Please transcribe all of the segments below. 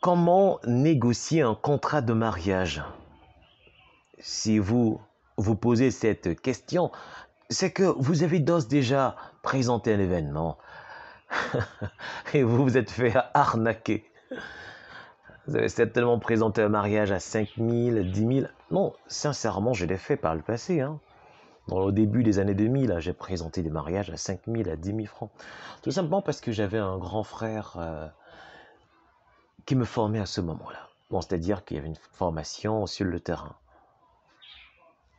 Comment négocier un contrat de mariage? Si vous vous posez cette question, c'est que vous avez d'ores déjà présenté un événement et vous vous êtes fait arnaquer. Vous avez certainement présenté un mariage à 5 000, 10 000. Non, sincèrement, je l'ai fait par le passé. Au début des années 2000, j'ai présenté des mariages à 5 000, à 10 000 francs. Tout simplement parce que j'avais un grand frère qui me formait à ce moment-là. Bon, c'est-à-dire qu'il y avait une formation sur le terrain.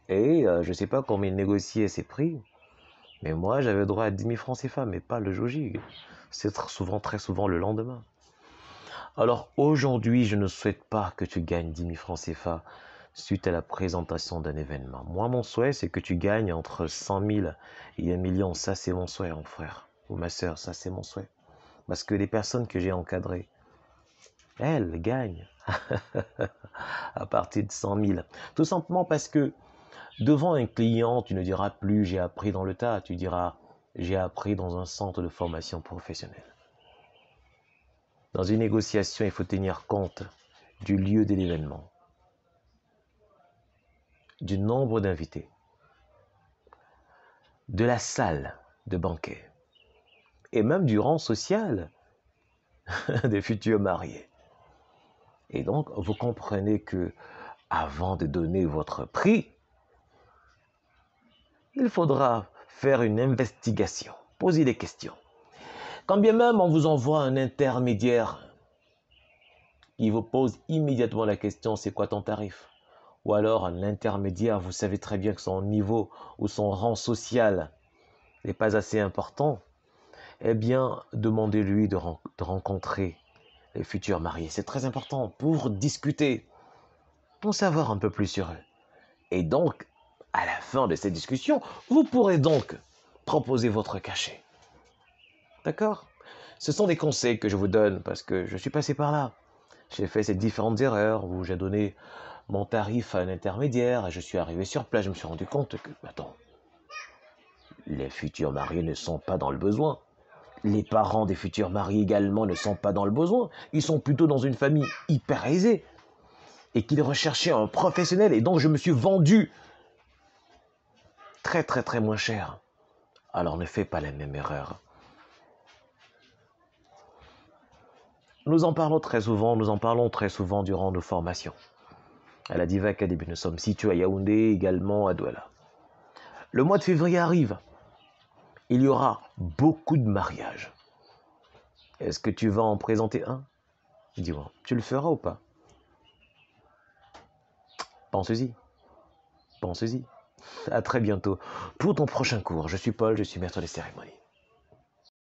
Et je ne sais pas combien il négociait ses prix, mais moi, j'avais droit à 10 000 francs CFA, mais pas le jour J. C'est très souvent le lendemain. Alors aujourd'hui, je ne souhaite pas que tu gagnes 10 000 francs CFA suite à la présentation d'un événement. Moi, mon souhait, c'est que tu gagnes entre 100 000 et 1 million. Ça, c'est mon souhait, mon frère ou ma soeur. Ça, c'est mon souhait. Parce que les personnes que j'ai encadrées, elles gagnent à partir de 100 000. Tout simplement parce que devant un client, tu ne diras plus « j'ai appris dans le tas », tu diras « j'ai appris dans un centre de formation professionnelle ». Dans une négociation, il faut tenir compte du lieu de l'événement, du nombre d'invités, de la salle de banquet et même du rang social des futurs mariés. Et donc, vous comprenez que avant de donner votre prix, il faudra faire une investigation, poser des questions. Quand bien même on vous envoie un intermédiaire, il vous pose immédiatement la question, c'est quoi ton tarif? Ou alors un intermédiaire, vous savez très bien que son niveau ou son rang social n'est pas assez important, eh bien, demandez-lui de rencontrer les futurs mariés. C'est très important pour discuter, pour savoir un peu plus sur eux. Et donc, à la fin de cette discussion, vous pourrez donc proposer votre cachet. D'accord? Ce sont des conseils que je vous donne parce que je suis passé par là. J'ai fait ces différentes erreurs où j'ai donné mon tarif à un intermédiaire et je suis arrivé sur place. Je me suis rendu compte que, attends, les futurs mariés ne sont pas dans le besoin. Les parents des futurs mariés également ne sont pas dans le besoin. Ils sont plutôt dans une famille hyper aisée et qu'ils recherchaient un professionnel. Et donc, je me suis vendu très, très, très moins cher. Alors, ne fais pas la même erreur. Nous en parlons très souvent durant nos formations. À la Diva Academy, nous sommes situés à Yaoundé, également à Douala. Le mois de février arrive. Il y aura beaucoup de mariages. Est-ce que tu vas en présenter un? Dis-moi, tu le feras ou pas? Pense-y. Pense-y. À très bientôt pour ton prochain cours. Je suis Paul, je suis maître des cérémonies.